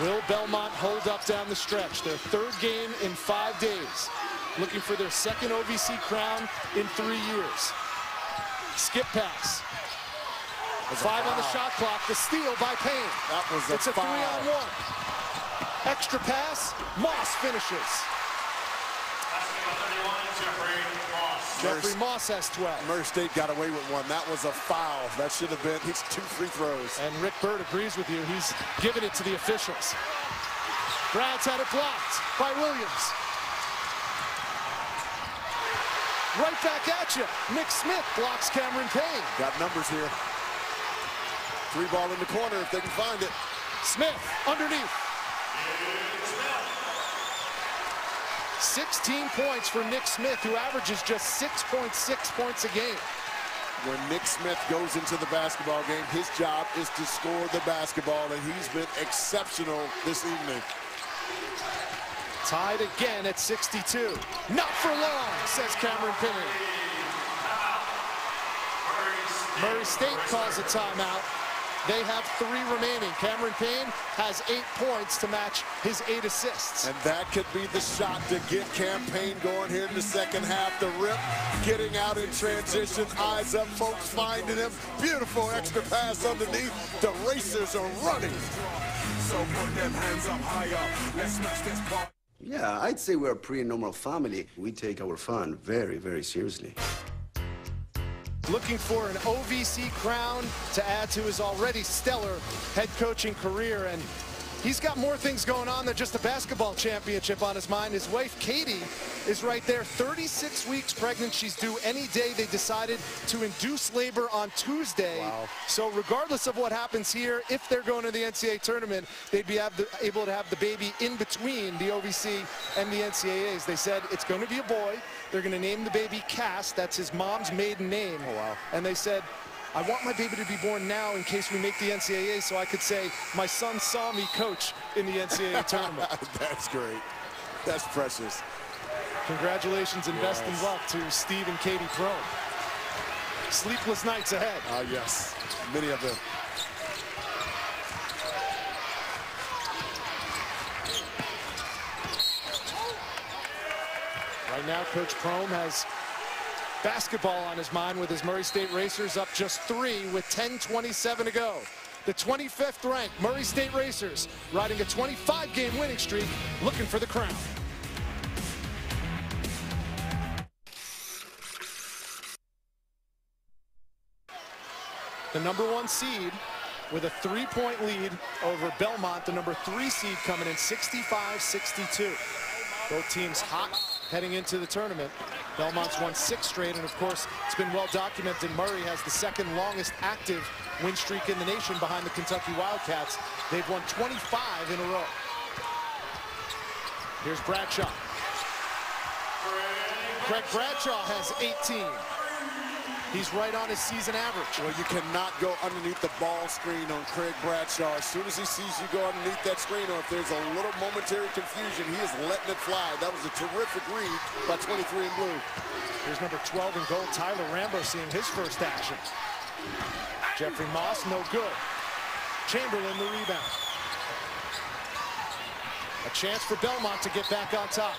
Will Belmont hold up down the stretch? Their third game in 5 days. Looking for their second OVC crown in 3 years. Skip pass. 5 on the shot clock. The steal by Payne. That was a It's a foul. 3-on-1. Extra pass. Moss finishes. Jeffrey Moss has 12. Murray State got away with one. That was a foul. That should have been, he's 2 free throws. And Rick Byrd agrees with you. He's given it to the officials. Brad's had it blocked by Williams. Right back at you. Nick Smith blocks Cameron Payne. Got numbers here. 3 ball in the corner if they can find it. Smith underneath. 16 points for Nick Smith, who averages just 6.6 points a game. When Nick Smith goes into the basketball game, his job is to score the basketball, and he's been exceptional this evening. Tied again at 62. Not for long, says Cameron Payne. Murray State calls a timeout. They have 3 remaining. Cameron Payne has 8 points to match his 8 assists. And that could be the shot to get Cam Payne going here in the second half. The rip, getting out in transition, eyes up, folks finding him. Beautiful extra pass underneath. The Racers are running. So put them hands up higher. Let's smash this part. Yeah, I'd say we're a pretty normal family. We take our fun very, very seriously. Looking for an OVC crown to add to his already stellar head coaching career. And he's got more things going on than just a basketball championship on his mind. His wife, Katie, is right there, 36 weeks pregnant. She's due any day. They decided to induce labor on Tuesday. Wow. So regardless of what happens here, if they're going to the NCAA tournament, they'd be able to have the baby in between the OVC and the NCAAs. They said it's going to be a boy. They're going to name the baby Cass. That's his mom's maiden name. Oh, wow. And they said, I want my baby to be born now in case we make the NCAA, so I could say my son saw me coach in the NCAA tournament. That's great. That's precious. Congratulations and best in luck to Steve and Katie Pro. Sleepless nights ahead. Yes, many of them. Right now, Coach Prohm has basketball on his mind with his Murray State Racers up just 3 with 10:27 to go. The 25th ranked Murray State Racers riding a 25-game winning streak, looking for the crown. The #1 seed with a 3-point lead over Belmont, the #3 seed coming in 65-62. Both teams hot heading into the tournament. Belmont's won 6 straight, and of course, it's been well documented. Murray has the 2nd longest active win streak in the nation behind the Kentucky Wildcats. They've won 25 in a row. Here's Bradshaw. Craig Bradshaw has 18. He's right on his season average. Well, you cannot go underneath the ball screen on Craig Bradshaw. As soon as he sees you go underneath that screen, or if there's a little momentary confusion, he is letting it fly. That was a terrific read by 23 in blue. Here's number 12 in gold, Tyler Rambo, seeing his first action. Jeffrey Moss, no good. Chamberlain, the rebound. A chance for Belmont to get back on top.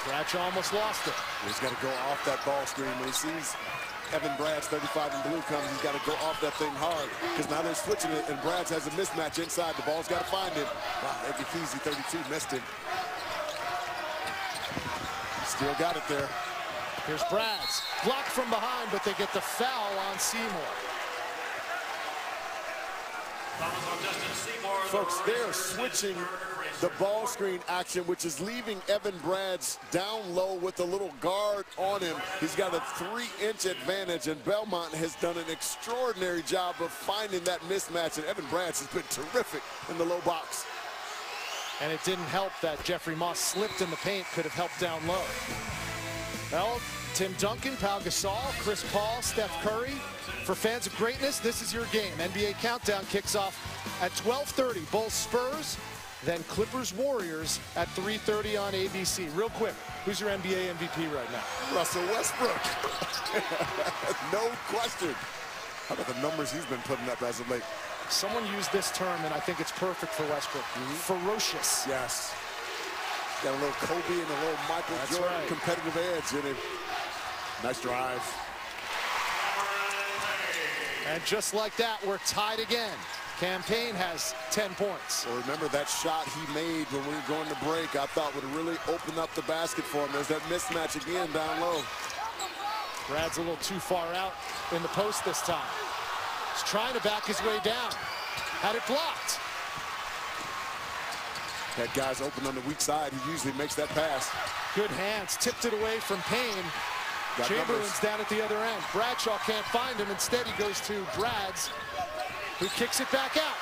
Bradshaw almost lost it. He's got to go off that ball screen. When he sees Evan Brad's 35 in blue come, he's got to go off that thing hard, because now they're switching it, and Brad's has a mismatch inside. The ball's got to find him. Wow, Ezekiel, 32, missed him. Still got it there. Here's Brad's. Blocked from behind, but they get the foul on Seymour. Folks, they're switching the ball screen action, which is leaving Evan Brad's down low with a little guard on him. He's got a 3-inch advantage, and Belmont has done an extraordinary job of finding that mismatch, and Evan Brad's has been terrific in the low box. And it didn't help that Jeffrey Moss slipped in the paint, could have helped down low. Well, Tim Duncan, Pau Gasol, Chris Paul, Steph Curry. For fans of greatness, this is your game. NBA Countdown kicks off at 12:30. Bulls Spurs, then Clippers Warriors at 3:30 on ABC. Real quick, who's your NBA MVP right now? Russell Westbrook. No question. How about the numbers he's been putting up as of late? Someone used this term, and I think it's perfect for Westbrook. Ferocious. Yes. Got a little Kobe and a little Michael Jordan competitive edge in him. Nice drive. And just like that, we're tied again. Campaign has 10 points. Well, remember that shot he made when we were going to break, I thought would really open up the basket for him. There's that mismatch again down low. Brad's a little too far out in the post this time. He's trying to back his way down. Had it blocked. That guy's open on the weak side. He usually makes that pass. Good hands. Tipped it away from Payne. Chamberlain's down at the other end. Bradshaw can't find him. Instead, he goes to Brads, who kicks it back out.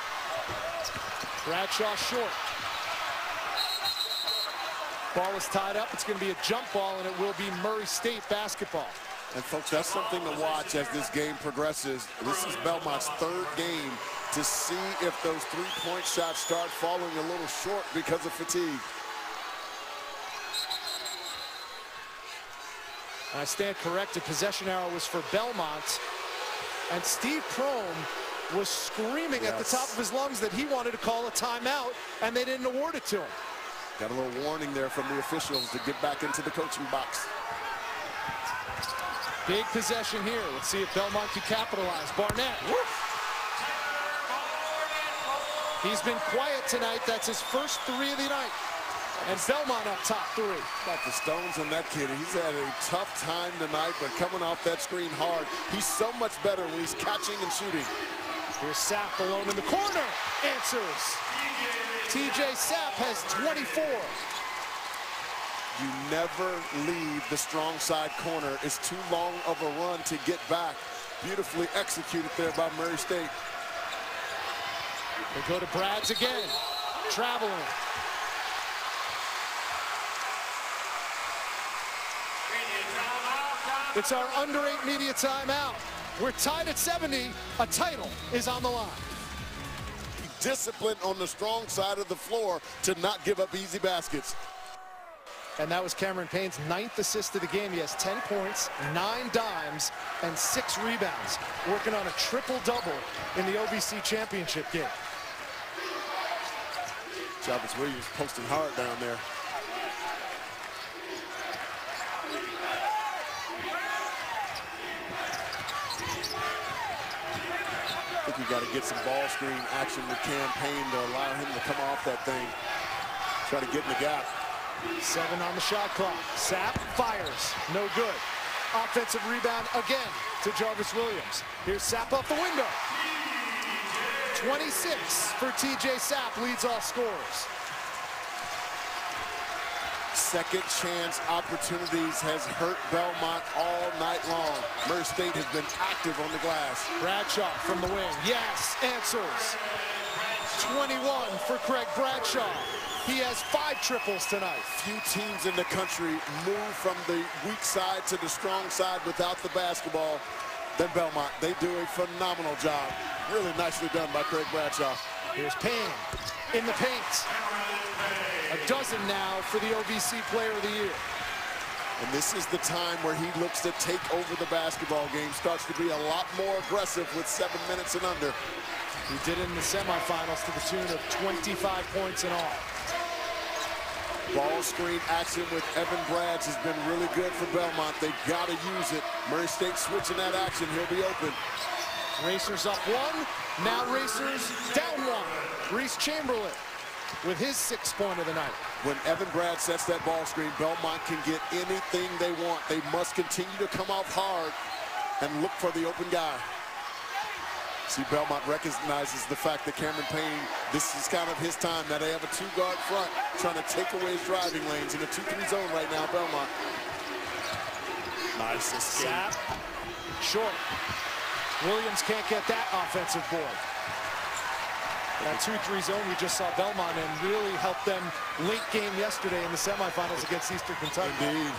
Bradshaw short. Ball is tied up. It's going to be a jump ball, and it will be Murray State basketball. And folks, that's something to watch as this game progresses. This is Belmont's third game to see if those three-point shots start falling a little short because of fatigue. I stand corrected. Possession arrow was for Belmont. And Steve Prohm was screaming at the top of his lungs that he wanted to call a timeout, and they didn't award it to him. Got a little warning there from the officials to get back into the coaching box. Big possession here. Let's see if Belmont can capitalize. Barnett. Woof. He's been quiet tonight. That's his first three of the night. And Belmont up top three. About the stones on that kid. He's had a tough time tonight, but coming off that screen hard. He's so much better when he's catching and shooting. Here's Sapp alone in the corner. Answers. TJ Sapp has 24. You never leave the strong side corner. It's too long of a run to get back. Beautifully executed there by Murray State. They go to Brads again. Traveling. It's our under 8 media timeout. We're tied at 70. A title is on the line. Discipline on the strong side of the floor to not give up easy baskets. And that was Cameron Payne's 9th assist of the game. He has 10 points, 9 dimes, and 6 rebounds. Working on a triple-double in the OVC championship game. Jarvis Williams posting hard down there. I think we got to get some ball screen action with Campaign to allow him to come off that thing. Try to get in the gap. 7 on the shot clock. Sapp fires. No good. Offensive rebound again to Jarvis Williams. Here's Sapp off the window. 26 for TJ Sapp, leads all scorers. Second chance opportunities has hurt Belmont all night long. Murray State has been active on the glass. Bradshaw from the wing. Yes, answers. 21 for Craig Bradshaw. He has 5 triples tonight. Few teams in the country move from the weak side to the strong side without the basketball than Belmont. They do a phenomenal job. Really nicely done by Craig Bradshaw. Here's Payne in the paint. A dozen now for the OVC Player of the Year. And this is the time where he looks to take over the basketball game. Starts to be a lot more aggressive with 7 minutes and under. He did it in the semifinals to the tune of 25 points in all. Ball screen action with Evan Brads has been really good for Belmont. They've got to use it. Murray State switching that action. He'll be open. Racers up 1. Now Racers down 1. Reese Chamberlain with his 6th point of the night. When Evan Brad sets that ball screen, Belmont can get anything they want. They must continue to come off hard and look for the open guy. See, Belmont recognizes the fact that Cameron Payne, this is kind of his time. Now they have a 2-guard front trying to take away his driving lanes in a 2-3 zone right now, Belmont. Nice escape. Sapp, short. Williams can't get that offensive board. That 2-3 zone we just saw Belmont and really helped them late game yesterday in the semifinals against Eastern Kentucky. Indeed.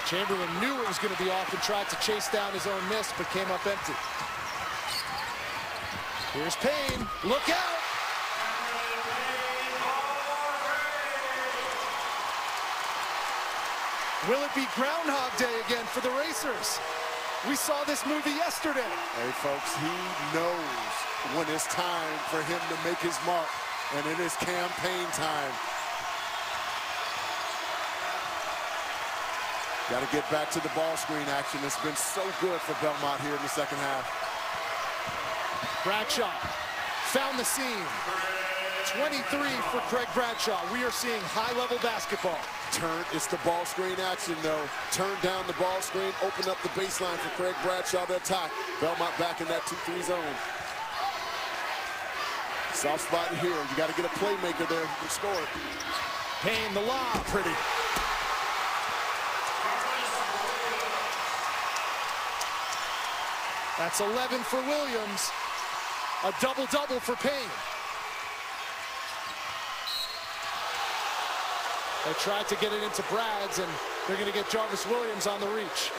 Chamberlain knew it was going to be off and tried to chase down his own miss, but came up empty. Here's Payne. Look out! Will it be Groundhog Day again for the Racers? We saw this movie yesterday. Hey, folks, he knows when it's time for him to make his mark, and it is campaign time. Got to get back to the ball screen action. It's been so good for Belmont here in the second half. Bradshaw found the seam. 23 for Craig Bradshaw. We are seeing high-level basketball. It's the ball screen action, though. Turn down the ball screen, open up the baseline for Craig Bradshaw to attack. Belmont back in that 2-3 zone. Soft spot here. You got to get a playmaker there who can score it. Payne, the lob. Pretty. That's 11 for Williams. A double-double for Payne. They tried to get it into Brads, and they're going to get Jarvis Williams on the reach.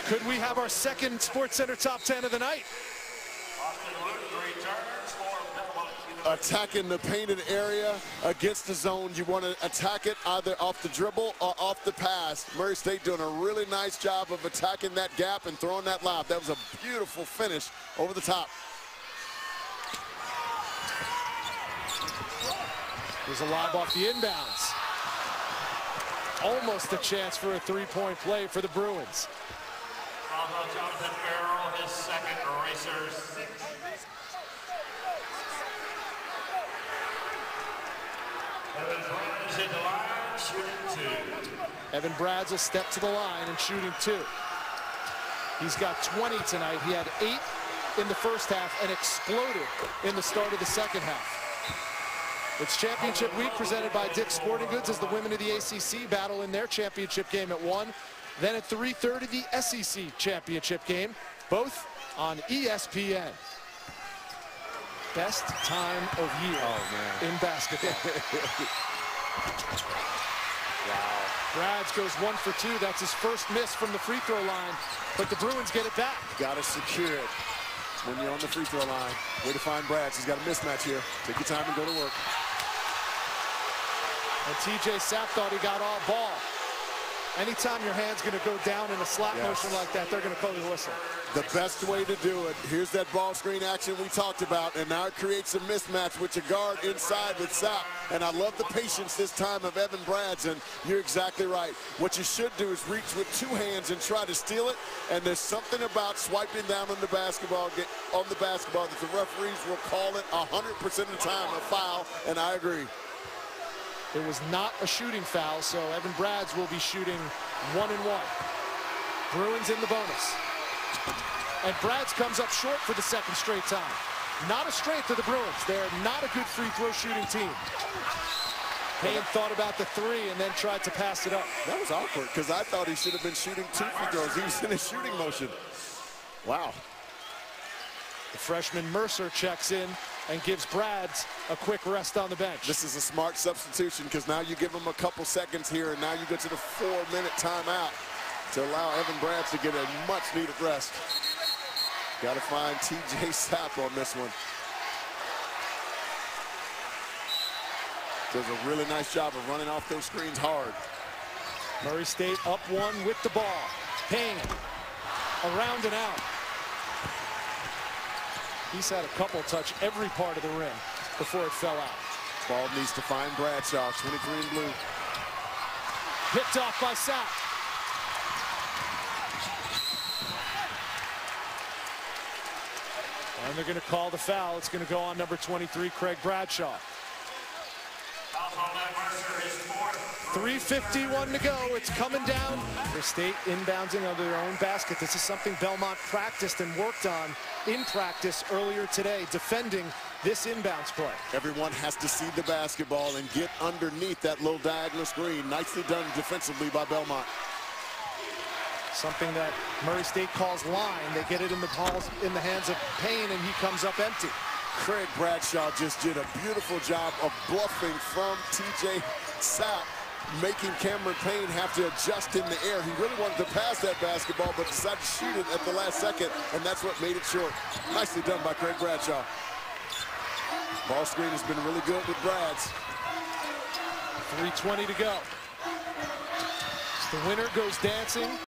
Could we have our second SportsCenter top 10 of the night? Attacking the painted area against the zone. You want to attack it either off the dribble or off the pass. Murray State doing a really nice job of attacking that gap and throwing that lob. That was a beautiful finish over the top. There's a lob off the inbounds. Almost a chance for a three-point play for the Bruins. Jonathan Farrell, his second eraser. Evan Brads hit the line, shooting 2. Evan Brads will step to the line and shooting 2. He's got 20 tonight. He had 8 in the first half and exploded in the start of the second half. It's championship week presented by Dick's Sporting Goods as the women of the ACC battle in their championship game at 1. Then at 3:30, the SEC championship game, both on ESPN. Best time of year in basketball. Wow. Brads goes 1 for 2. That's his first miss from the free throw line, but the Bruins get it back. Got to secure it when you're on the free throw line. Way to find Brads. He's got a mismatch here. Take your time and go to work. And TJ Sapp thought he got all ball. Anytime your hand's going to go down in a slap motion like that, they're going to call the whistle. The best way to do it. Here's that ball screen action we talked about, and now it creates a mismatch with your guard inside with Sapp. And I love the patience this time of Evan Brads, and you're exactly right. What you should do is reach with 2 hands and try to steal it, and there's something about swiping down on the basketball that the referees will call it 100% of the time a foul, and I agree. It was not a shooting foul, so Evan Brads will be shooting 1 and 1. Bruins in the bonus. And Brads comes up short for the second straight time. Not a strength of the Bruins. They're not a good free throw shooting team. Payne thought about the 3 and then tried to pass it up. That was awkward because I thought he should have been shooting 2 free throws. He was in a shooting motion. Wow. The freshman Mercer checks in and gives Brads a quick rest on the bench. This is a smart substitution because now you give him a couple seconds here, and now you get to the 4-minute timeout to allow Evan Brads to get a much-needed rest. Got to find TJ Sapp on this one. Does a really nice job of running off those screens hard. Murray State up 1 with the ball. Payne around and out. He's had a couple touch every part of the rim before it fell out. Ball needs to find Bradshaw, 23 in blue. Picked off by Sapp. And they're going to call the foul. It's going to go on number 23, Craig Bradshaw. 3:51 to go. It's coming down. The State inbounding under their own basket. This is something Belmont practiced and worked on in practice earlier today, defending this inbounds play. Everyone has to see the basketball and get underneath that little diagonal screen. Nicely done defensively by Belmont. Something that Murray State calls line. They get it in the hands of Payne, and he comes up empty. Craig Bradshaw just did a beautiful job of bluffing from TJ Sapp, making Cameron Payne have to adjust in the air. He really wanted to pass that basketball, but decided to shoot it at the last second, and that's what made it short. Nicely done by Craig Bradshaw. Ball screen has been really good with Brads. 3:20 to go. The winner goes dancing.